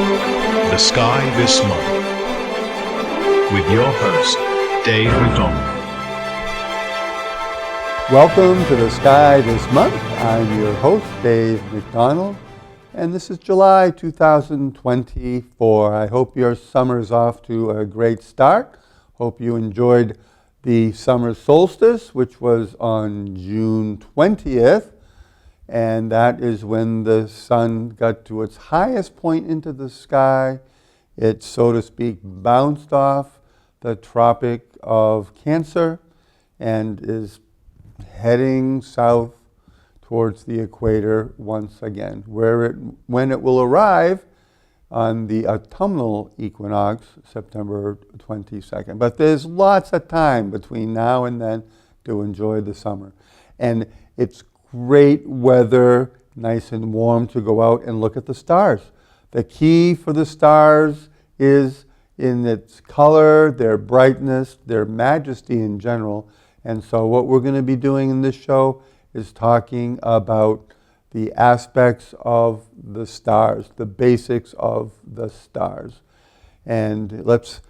The Sky This Month with your host, Dave McDonald. Welcome to The Sky This Month. I'm your host, Dave McDonald, and this is July 2024. I hope your summer's off to a great start. Hope you enjoyed the summer solstice, which was on June 20th, and that is when the sun got to its highest point into the sky. It, so to speak, bounced off the Tropic of Cancer and is heading south towards the equator once again, when it will arrive on the autumnal equinox, September 22nd. But there's lots of time between now and then to enjoy the summer. And it's great weather, nice and warm, to go out and look at the stars. The key for the stars is in its color, their brightness, their majesty in general. And so what we're going to be doing in this show is talking about the aspects of the stars, the basics of the stars. And let's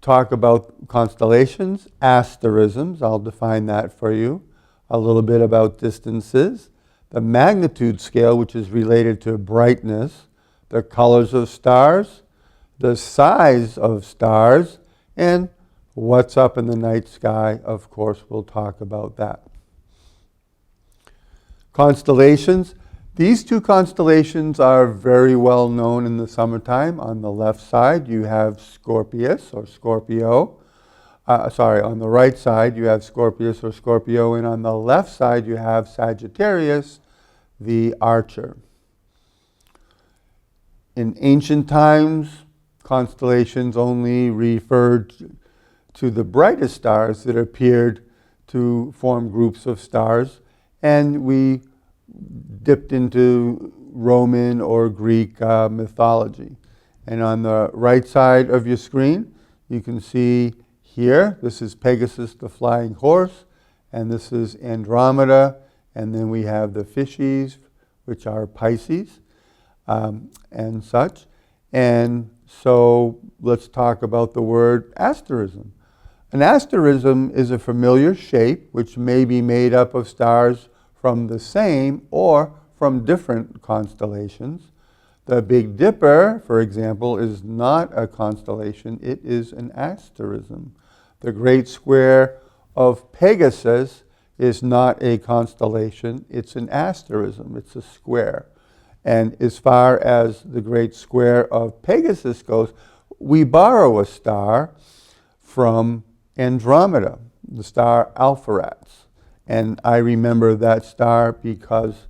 talk about constellations, asterisms. I'll define that for you. A little bit about distances, the magnitude scale, which is related to brightness, the colors of stars, the size of stars, and what's up in the night sky. Of course, we'll talk about that. Constellations. These two constellations are very well known in the summertime. On the left side, you have Scorpius or Scorpio. On the right side, you have Scorpius or Scorpio, and on the left side, you have Sagittarius, the Archer. In ancient times, constellations only referred to the brightest stars that appeared to form groups of stars, and we dipped into Roman or Greek mythology. And on the right side of your screen, you can see here, this is Pegasus, the flying horse, and this is Andromeda, and then we have the fishes, which are Pisces, and such. And so let's talk about the word asterism. An asterism is a familiar shape which may be made up of stars from the same or from different constellations. The Big Dipper, for example, is not a constellation, it is an asterism. The Great Square of Pegasus is not a constellation, it's an asterism, it's a square. And as far as the Great Square of Pegasus goes, we borrow a star from Andromeda, the star Alpheratz. And I remember that star because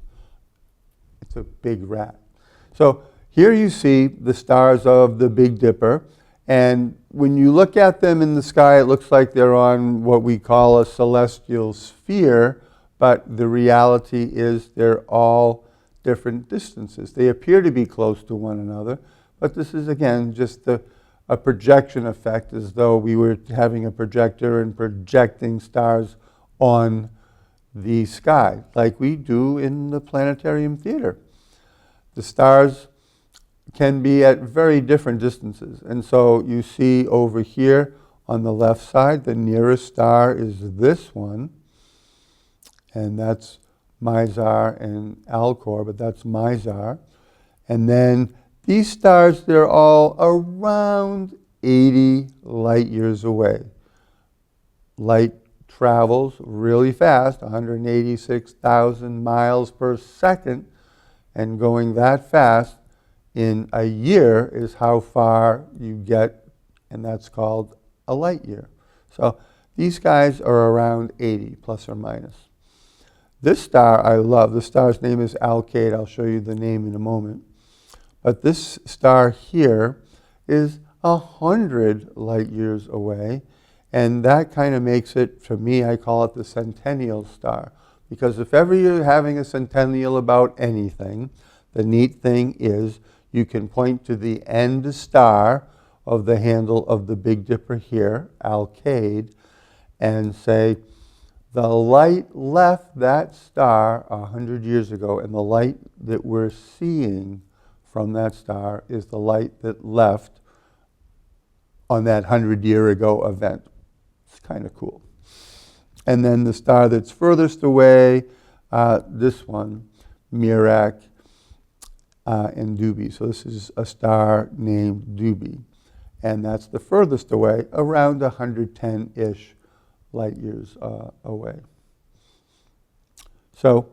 it's a big rat. So here you see the stars of the Big Dipper. And when you look at them in the sky, it looks like they're on what we call a celestial sphere. But the reality is they're all different distances. They appear to be close to one another. But this is, again, just a projection effect, as though we were having a projector and projecting stars on the sky, like we do in the planetarium theater. The stars can be at very different distances. And so you see over here on the left side, the nearest star is this one, and that's Mizar and Alcor, but that's Mizar. And then these stars, they're all around 80 light years away. Light travels really fast, 186,000 miles per second, and going that fast in a year is how far you get, and that's called a light year. So these guys are around 80, plus or minus. This star I love. The star's name is Alkaid. I'll show you the name in a moment. But this star here is 100 light years away, and that kind of makes it, for me, I call it the centennial star. Because if ever you're having a centennial about anything, the neat thing is you can point to the end star of the handle of the Big Dipper here, Alkaid, and say, the light left that star 100 years ago, and the light that we're seeing from that star is the light that left on that 100-year-ago event. It's kind of cool. And then the star that's furthest away, this one, Merak and Dubhe. So this is a star named Dubhe. And that's the furthest away, around 110-ish light years away. So,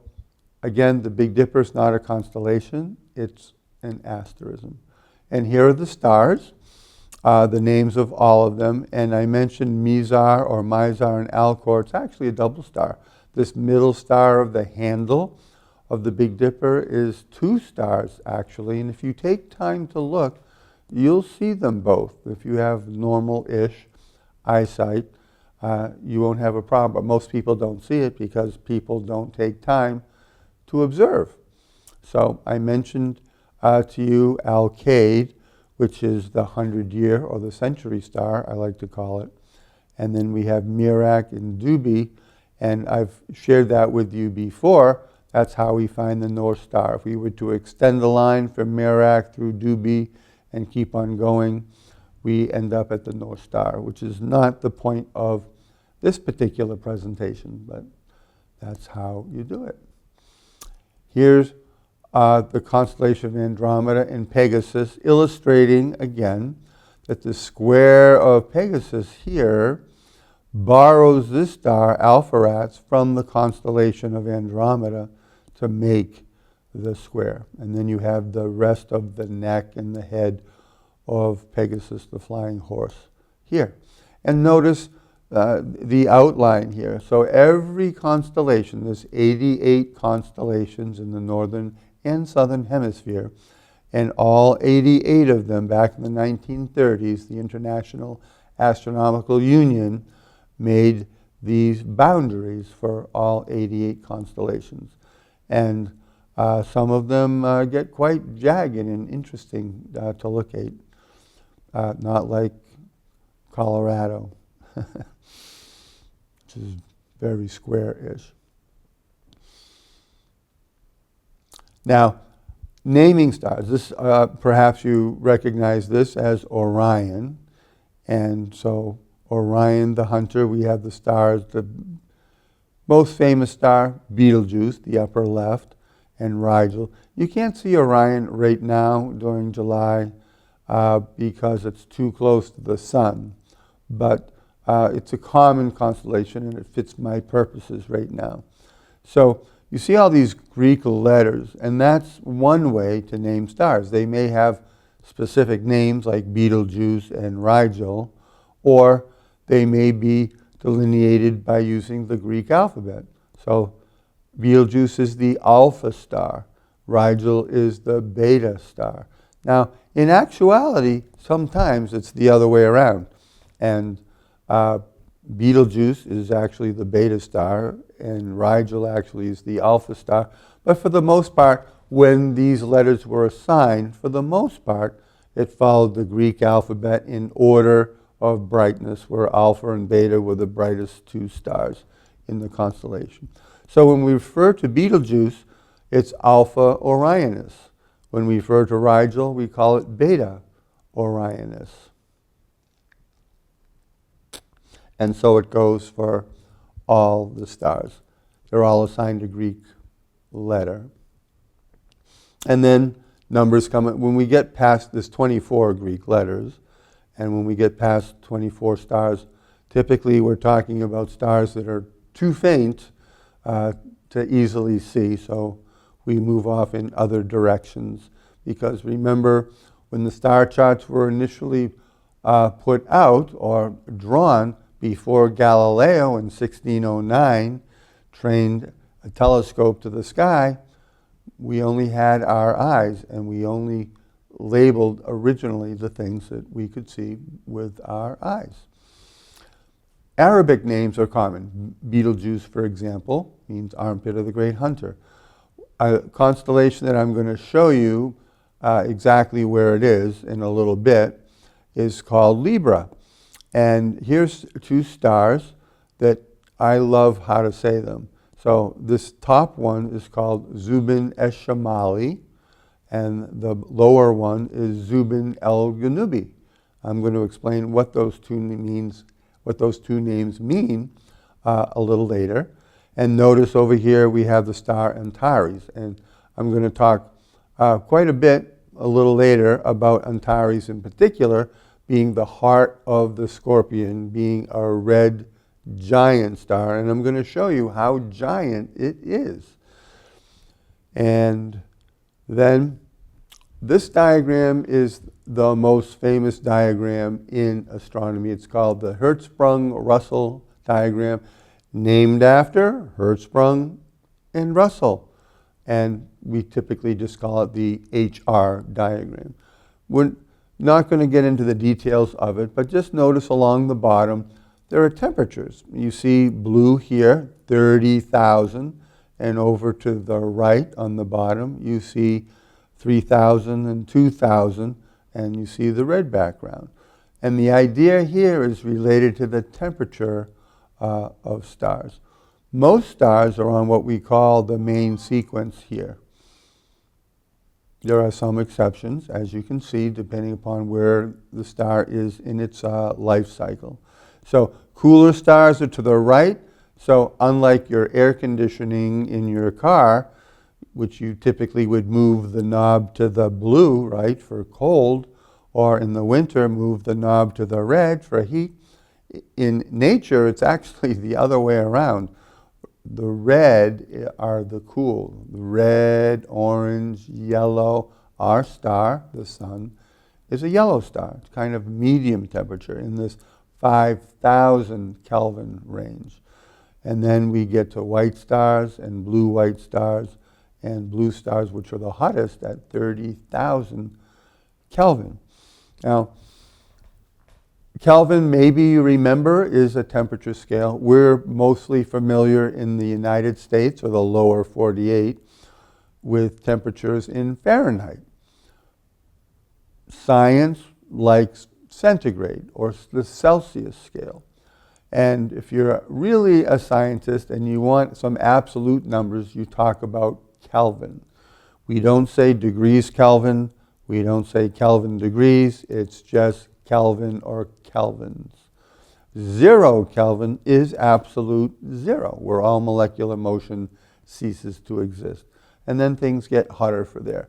again, the Big Dipper is not a constellation, it's an asterism. And here are the stars, the names of all of them. And I mentioned Mizar or Mizar and Alcor. It's actually a double star. This middle star of the handle of the Big Dipper is 2 stars, actually. And if you take time to look, you'll see them both. If you have normal-ish eyesight, you won't have a problem. But most people don't see it because people don't take time to observe. So I mentioned to you Alkaid, which is the 100-year or the century star, I like to call it. And then we have Merak and Dubhe, and I've shared that with you before. That's how we find the North Star. If we were to extend the line from Merak through Dubhe and keep on going, we end up at the North Star, which is not the point of this particular presentation, but that's how you do it. Here's the constellation of Andromeda and Pegasus, illustrating again that the square of Pegasus here borrows this star, Alpheratz, from the constellation of Andromeda to make the square. And then you have the rest of the neck and the head of Pegasus, the flying horse, here. And notice the outline here. So every constellation, there's 88 constellations in the northern and southern hemisphere, and all 88 of them back in the 1930s, the International Astronomical Union made these boundaries for all 88 constellations. And some of them get quite jagged and interesting to look at, not like Colorado, which is very square-ish. Now, naming stars. This perhaps you recognize this as Orion. And so Orion, the hunter, we have the stars, the most famous star, Betelgeuse, the upper left, and Rigel. You can't see Orion right now during July because it's too close to the sun. But it's a common constellation and it fits my purposes right now. So you see all these Greek letters, and that's one way to name stars. They may have specific names like Betelgeuse and Rigel, or they may be delineated by using the Greek alphabet. So Betelgeuse is the alpha star. Rigel is the beta star. Now, in actuality, sometimes it's the other way around. And Betelgeuse is actually the beta star, and Rigel actually is the alpha star. But for the most part, when these letters were assigned, for the most part, it followed the Greek alphabet in order of brightness, where alpha and beta were the brightest 2 stars in the constellation. So when we refer to Betelgeuse, it's Alpha Orionis. When we refer to Rigel, we call it Beta Orionis. And so it goes for all the stars. They're all assigned a Greek letter. And then numbers come, when we get past this 24 Greek letters, and when we get past 24 stars, typically we're talking about stars that are too faint to easily see, so we move off in other directions. Because remember, when the star charts were initially put out or drawn, before Galileo in 1609 trained a telescope to the sky, we only had our eyes, and we only labeled originally the things that we could see with our eyes. Arabic names are common. Betelgeuse, for example, means armpit of the great hunter. A constellation that I'm going to show you exactly where it is in a little bit is called Libra. And here's 2 stars that I love how to say them. So this top one is called Zubin Eshamali, and the lower one is Zubin el-Ganubi. I'm going to explain what those two names mean a little later. And notice over here we have the star Antares, and I'm going to talk quite a bit a little later about Antares in particular being the heart of the Scorpion, being a red giant star, and I'm going to show you how giant it is. And then this diagram is the most famous diagram in astronomy. It's called the Hertzsprung-Russell diagram, named after Hertzsprung and Russell. And we typically just call it the HR diagram. We're not going to get into the details of it, but just notice along the bottom, there are temperatures. You see blue here, 30,000, and over to the right on the bottom, you see 3,000 and 2,000, and you see the red background. And the idea here is related to the temperature of stars. Most stars are on what we call the main sequence here. There are some exceptions, as you can see, depending upon where the star is in its life cycle. So cooler stars are to the right. So unlike your air conditioning in your car, which you typically would move the knob to the blue, right, for cold, or in the winter move the knob to the red for heat, in nature it's actually the other way around. The red are the cool. The red, orange, yellow. Our star, the sun, is a yellow star. It's kind of medium temperature in this 5,000 Kelvin range. And then we get to white stars and blue-white stars and blue stars, which are the hottest at 30,000 Kelvin. Now, Kelvin, maybe you remember, is a temperature scale. We're mostly familiar in the United States, or the lower 48, with temperatures in Fahrenheit. Science likes centigrade, or the Celsius scale. And if you're really a scientist and you want some absolute numbers, you talk about Kelvin. We don't say degrees Kelvin. We don't say Kelvin degrees. It's just Kelvin or kelvins. 0 Kelvin is absolute zero, where all molecular motion ceases to exist. And then things get hotter for there.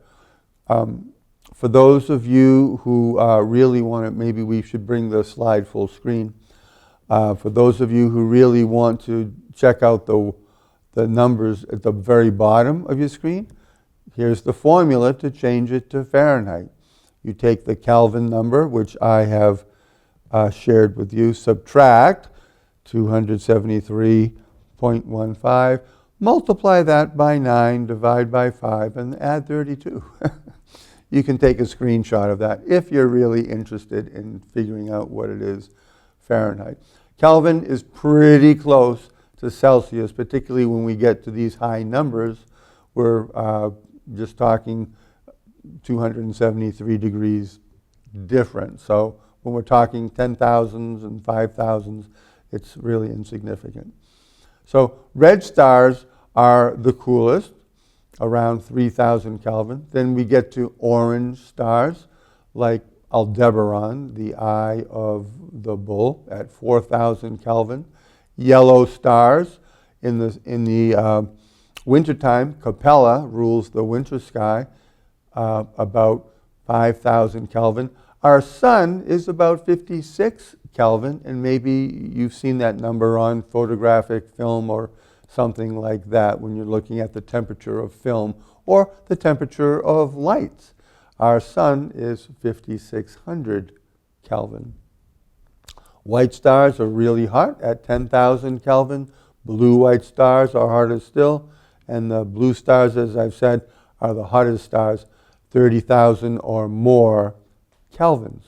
For those of you who really want to, maybe we should bring the slide full screen. For those of you who really want to check out the numbers at the very bottom of your screen, here's the formula to change it to Fahrenheit. You take the Kelvin number, which I have shared with you, subtract 273.15, multiply that by 9, divide by 5, and add 32. You can take a screenshot of that if you're really interested in figuring out what it is Fahrenheit. Kelvin is pretty close to Celsius, particularly when we get to these high numbers. We're just talking 273 degrees different. So when we're talking 10,000s and 5,000s, it's really insignificant. So red stars are the coolest, around 3,000 Kelvin. Then we get to orange stars, like Aldebaran, the eye of the bull, at 4,000 Kelvin. Yellow stars in the wintertime. Capella rules the winter sky, about 5,000 Kelvin. Our sun is about 56 Kelvin, and maybe you've seen that number on photographic film or something like that when you're looking at the temperature of film or the temperature of lights. Our sun is 5,600 Kelvin. White stars are really hot at 10,000 Kelvin. Blue-white stars are hotter still, and the blue stars, as I've said, are the hottest stars, 30,000 or more Kelvins.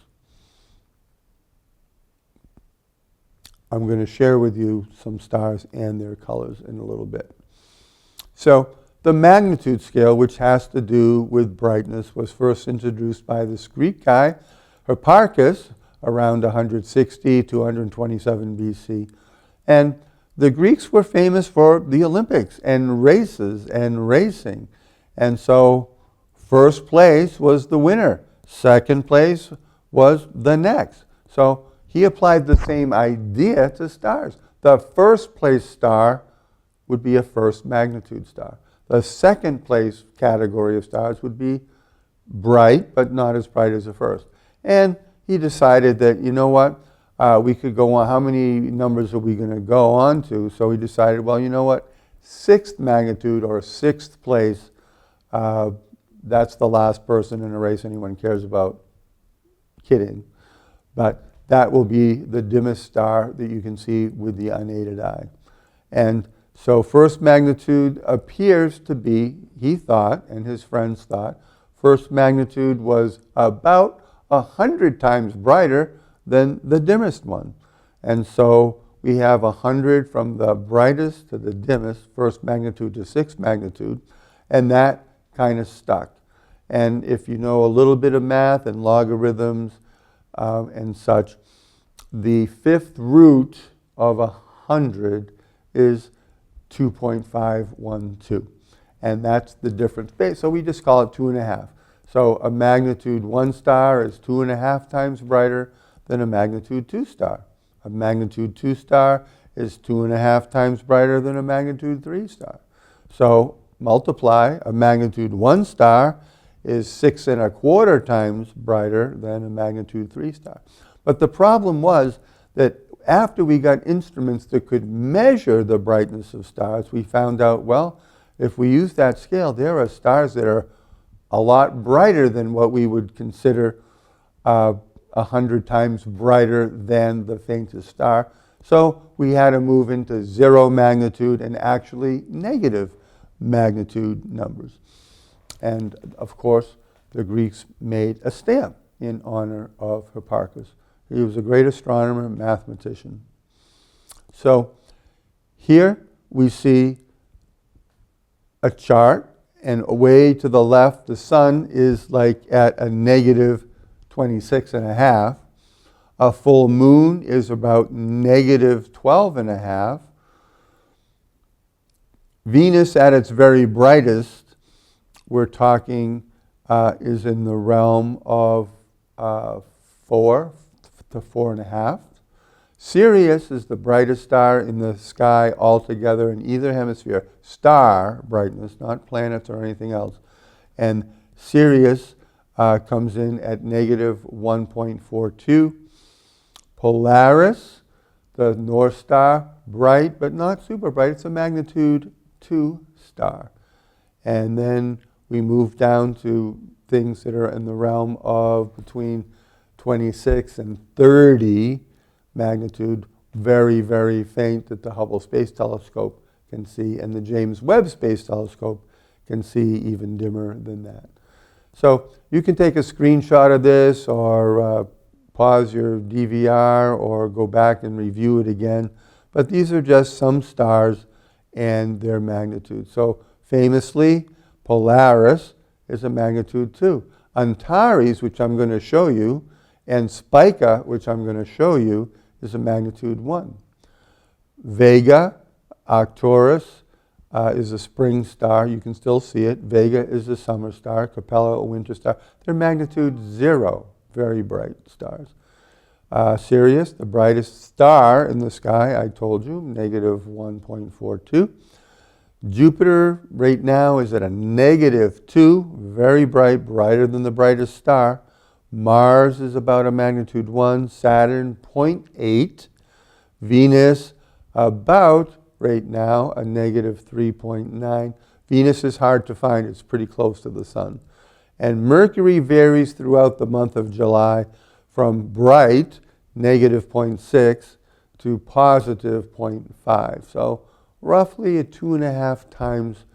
I'm going to share with you some stars and their colors in a little bit. So the magnitude scale, which has to do with brightness, was first introduced by this Greek guy, Hipparchus, around 160 to 127 BC. And the Greeks were famous for the Olympics and races and racing. And so First place was the winner. Second place was the next. So he applied the same idea to stars. The first place star would be a first magnitude star. The second place category of stars would be bright, but not as bright as the first. And he decided that, you know what, we could go on, how many numbers are we going to go on to? So he decided, well, you know what, sixth magnitude or sixth place, that's the last person in a race anyone cares about. Kidding. But that will be the dimmest star that you can see with the unaided eye. And so first magnitude appears to be, he thought, and his friends thought, first magnitude was about 100 times brighter than the dimmest one. And so we have 100 from the brightest to the dimmest, first magnitude to sixth magnitude, and that kind of stuck. And if you know a little bit of math and logarithms and such, the fifth root of 100 is 2.512. And that's the difference. So we just call it 2.5. So a magnitude 1 star is 2.5 times brighter than a magnitude 2 star. A magnitude 2 star is 2.5 times brighter than a magnitude 3 star. So multiply, a magnitude 1 star is 6.25 times brighter than a magnitude 3 star. But the problem was that after we got instruments that could measure the brightness of stars, we found out, well, if we use that scale, there are stars that are a lot brighter than what we would consider 100 times brighter than the faintest star. So we had to move into 0 magnitude and actually negative magnitude numbers. And of course, the Greeks made a stamp in honor of Hipparchus. He was a great astronomer and mathematician. So here we see a chart, and away to the left, the sun is like at a negative 26.5. A full moon is about negative 12.5. Venus at its very brightest, we're talking, is in the realm of 4 to 4.5. Sirius is the brightest star in the sky altogether in either hemisphere. Star brightness, not planets or anything else. And Sirius comes in at negative 1.42. Polaris, the North Star, bright but not super bright. It's a magnitude 2 star. And then we move down to things that are in the realm of between 26 and 30 magnitude, very, very faint, that the Hubble Space Telescope can see, and the James Webb Space Telescope can see even dimmer than that. So you can take a screenshot of this or pause your DVR or go back and review it again. But these are just some stars and their magnitude. So famously, Polaris is a magnitude 2. Antares, which I'm going to show you, and Spica, which I'm going to show you, is a magnitude 1. Vega, Arcturus, is a spring star. You can still see it. Vega is a summer star. Capella, a winter star. They're magnitude 0, very bright stars. Sirius, the brightest star in the sky, I told you, negative 1.42. Jupiter right now is at a negative 2, very bright, brighter than the brightest star. Mars is about a magnitude 1, Saturn 0.8, Venus about, right now, a negative 3.9. Venus is hard to find, it's pretty close to the sun. And Mercury varies throughout the month of July from bright, negative 0.6, to positive 0.5. So roughly a 2.5 times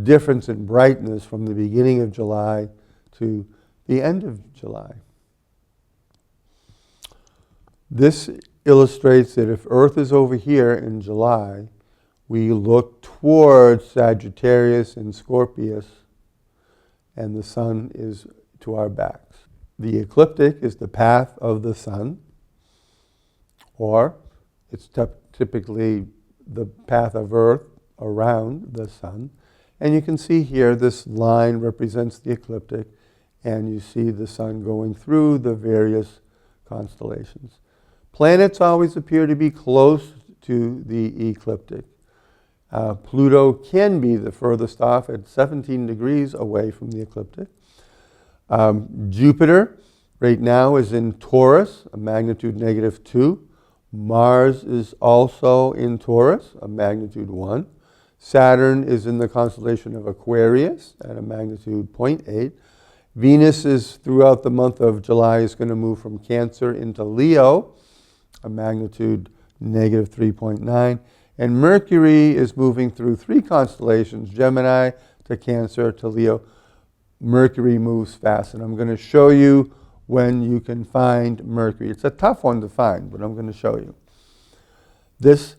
difference in brightness from the beginning of July to the end of July. This illustrates that if Earth is over here in July, we look towards Sagittarius and Scorpius, and the sun is to our backs. The ecliptic is the path of the sun, or it's typically the path of Earth around the sun, And you can see here this line represents the ecliptic, and you see the sun going through the various constellations. Planets always appear to be close to the ecliptic. Pluto can be the furthest off at 17 degrees away from the ecliptic. Jupiter right now is in Taurus, a magnitude -2. Mars is also in Taurus, a magnitude 1. Saturn is in the constellation of Aquarius at a magnitude 0.8. Venus is, throughout the month of July, is going to move from Cancer into Leo, a magnitude -3.9. And Mercury is moving through 3 constellations, Gemini to Cancer to Leo. Mercury moves fast, and I'm going to show you when you can find Mercury. It's a tough one to find, but I'm going to show you. This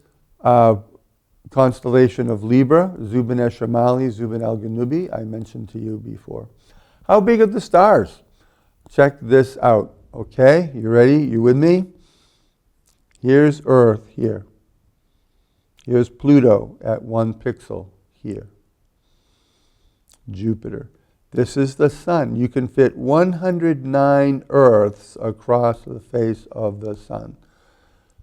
constellation of Libra, Zubin Eshamali, Zubin al-Ganubi, I mentioned to you before. How big are the stars? Check this out, okay? You ready? You with me? Here's Earth here. Here's Pluto at 1 pixel here. Jupiter. This is the sun. You can fit 109 Earths across the face of the sun.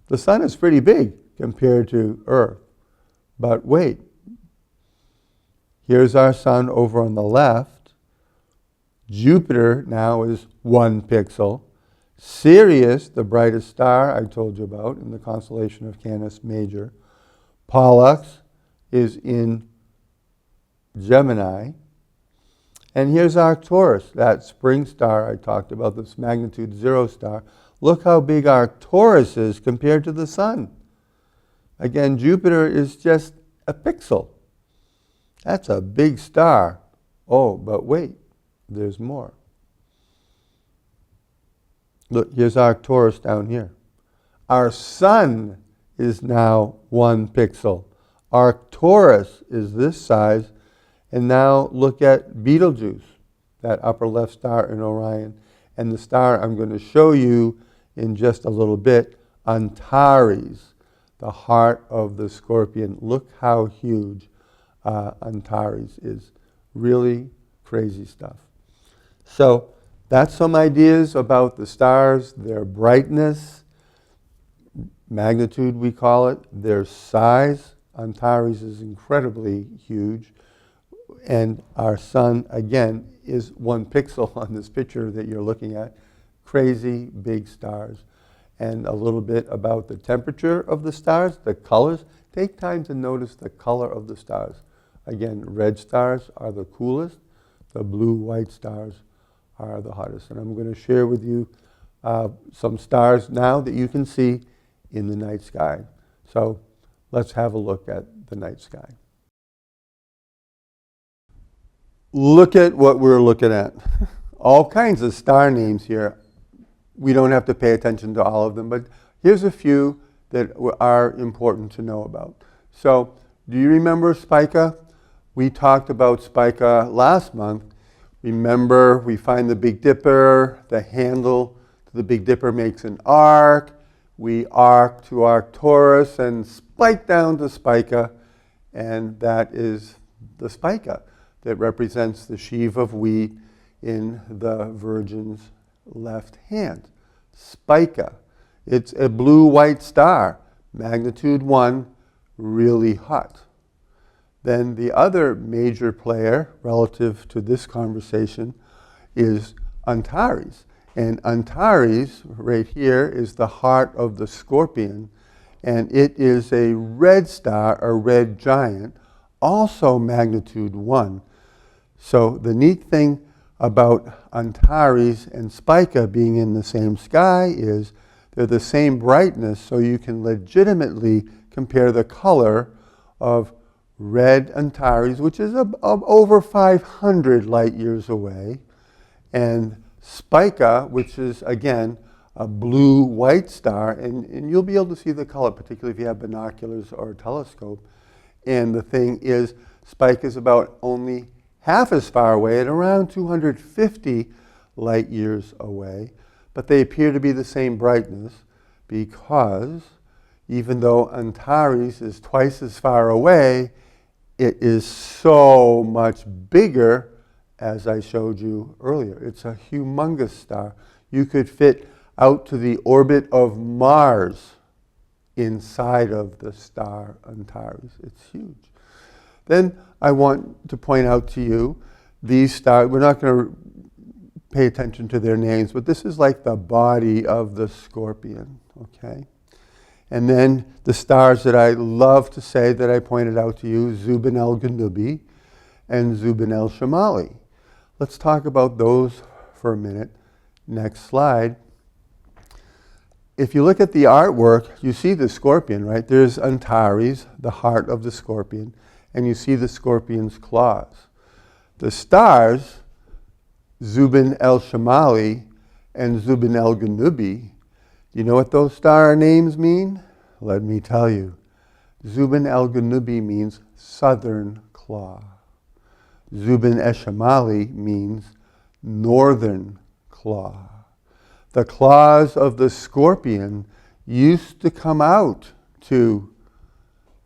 The sun is pretty big compared to Earth. But wait. Here's our sun over on the left. Jupiter now is 1 pixel. Sirius, the brightest star I told you about in the constellation of Canis Major. Pollux is in Gemini. And here's Arcturus, that spring star I talked about, this magnitude 0 star. Look how big Arcturus is compared to the sun. Again, Jupiter is just a pixel. That's a big star. Oh, but wait, there's more. Look, here's Arcturus down here. Our sun is now 1 pixel. Arcturus is this size. And now look at Betelgeuse, that upper left star in Orion. And the star I'm going to show you in just a little bit, Antares, the heart of the scorpion. Look how huge Antares is. Really crazy stuff. So that's some ideas about the stars, their brightness, magnitude we call it, their size. Antares is incredibly huge. And our sun, again, is 1 pixel on this picture that you're looking at. Crazy big stars. And a little bit about the temperature of the stars, the colors. Take time to notice the color of the stars. Again, red stars are the coolest. The blue-white stars are the hottest. And I'm going to share with you some stars now that you can see in the night sky. So let's have a look at the night sky. Look at what we're looking at. All kinds of star names here. We don't have to pay attention to all of them, but here's a few that are important to know about. So, do you remember Spica? We talked about Spica last month. Remember, we find the Big Dipper, the handle to the Big Dipper makes an arc. We arc to Arcturus and spike down to Spica, and that is the Spica that represents the sheaf of wheat in the Virgin's left hand. Spica. It's a blue-white star, magnitude 1, really hot. Then the other major player relative to this conversation is Antares. And Antares, right here, is the heart of the scorpion, and it is a red star, a red giant, also magnitude 1. So the neat thing about Antares and Spica being in the same sky is they're the same brightness, so you can legitimately compare the color of red Antares, which is over 500 light years away, and Spica, which is, again, a blue-white star, and you'll be able to see the color, particularly if you have binoculars or a telescope. And the thing is, Spica is about only half as far away at around 250 light years away, but they appear to be the same brightness because even though Antares is twice as far away, it is so much bigger, as I showed you earlier. It's a humongous star. You could fit out to the orbit of Mars inside of the star Antares. It's huge. Then I want to point out to you these stars. We're not going to pay attention to their names, but this is like the body of the scorpion, okay? And then the stars that I love to say that I pointed out to you, Zubin el-Ganubi and Zubin el-Shamali. Let's talk about those for a minute. Next slide. If you look at the artwork, you see the scorpion, right? There's Antares, the heart of the scorpion, and you see the scorpion's claws. The stars, Zubin el-Shamali and Zubin el-Ganubi, do you know what those star names mean? Let me tell you. Zubin el-Ganubi means southern claw. Zubin el-Shamali means northern claw. The claws of the scorpion used to come out to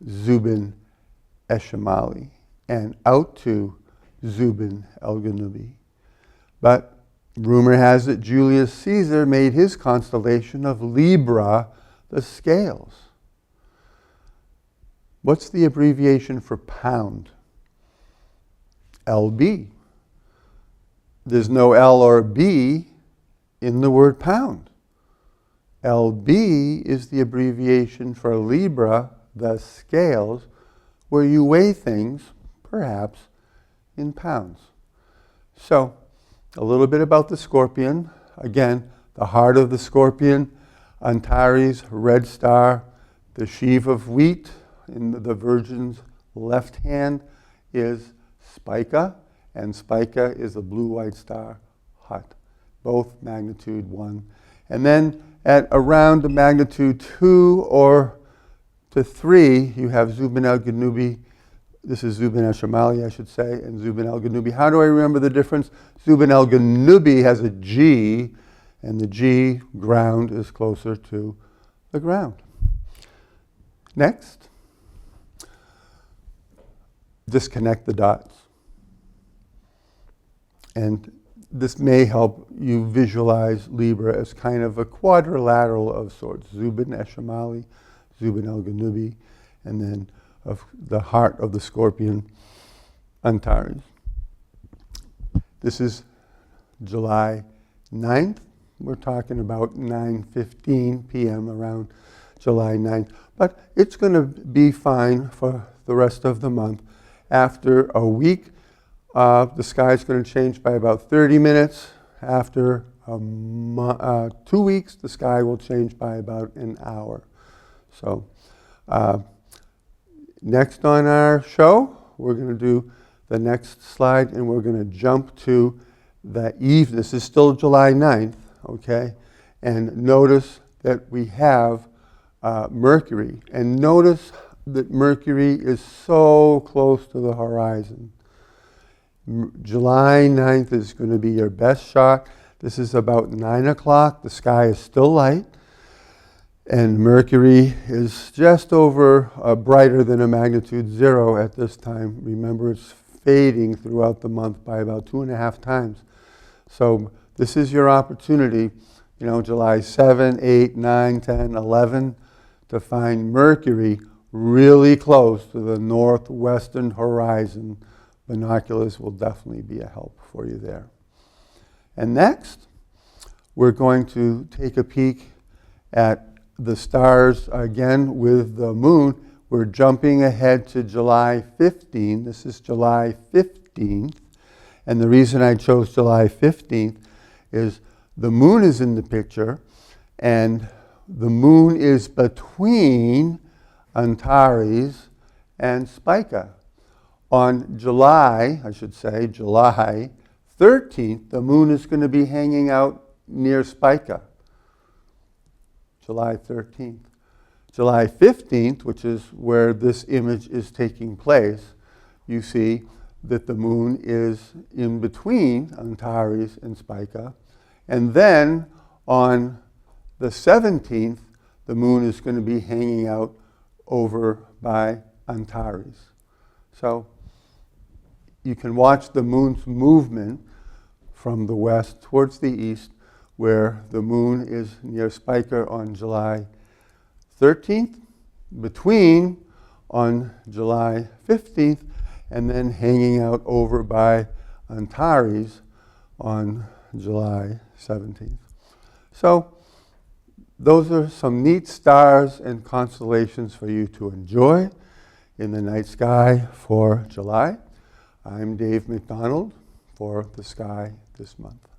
Zubin el-Shamali and out to Zubin el-Ganubi. But rumor has it Julius Caesar made his constellation of Libra the scales. What's the abbreviation for pound? LB. There's no L or B in the word pound. LB is the abbreviation for Libra, the scales, where you weigh things, perhaps, in pounds. So, a little bit about the scorpion. Again, the heart of the scorpion, Antares, red star, the sheaf of wheat in the Virgin's left hand is Spica, and Spica is a blue-white star, Hut, both magnitude 1. And then at around the magnitude 2 or to 3, you have Zubin el-Ganubi. This is Zubin el-Shamali, I should say, and Zubin el-Ganubi. How do I remember the difference? Zubin el-Ganubi has a G, and the G, ground, is closer to the ground. Next. Disconnect the dots. And this may help you visualize Libra as kind of a quadrilateral of sorts. Zubin el-Shamali, Zubin el-Ganubi, and then of the heart of the scorpion, Antares. This is July 9th. We're talking about 9:15 p.m. around July 9th. But it's going to be fine for the rest of the month. After a week, the sky is going to change by about 30 minutes. After 2 weeks, the sky will change by about an hour. So next on our show, we're going to do the next slide, and we're going to jump to the eve. This is still July 9th, okay? And notice that we have Mercury. And notice that Mercury is so close to the horizon. July 9th is going to be your best shot. This is about 9 o'clock. The sky is still light. And Mercury is just over brighter than a magnitude 0 at this time. Remember, it's fading throughout the month by about 2.5 times. So this is your opportunity, July 7, 8, 9, 10, 11, to find Mercury really close to the northwestern horizon. Binoculars will definitely be a help for you there. And next, we're going to take a peek at the stars again with the moon. We're jumping ahead to July 15. This is July 15th. And the reason I chose July 15th is the moon is in the picture, and the moon is between Antares and Spica. On July 13th, the moon is going to be hanging out near Spica. July 13th. July 15th, which is where this image is taking place, you see that the moon is in between Antares and Spica. And then on the 17th, the moon is going to be hanging out over by Antares. So you can watch the moon's movement from the west towards the east, where the moon is near Spica on July 13th, between on July 15th, and then hanging out over by Antares on July 17th. So those are some neat stars and constellations for you to enjoy in the night sky for July. I'm Dave McDonald for The Sky This Month.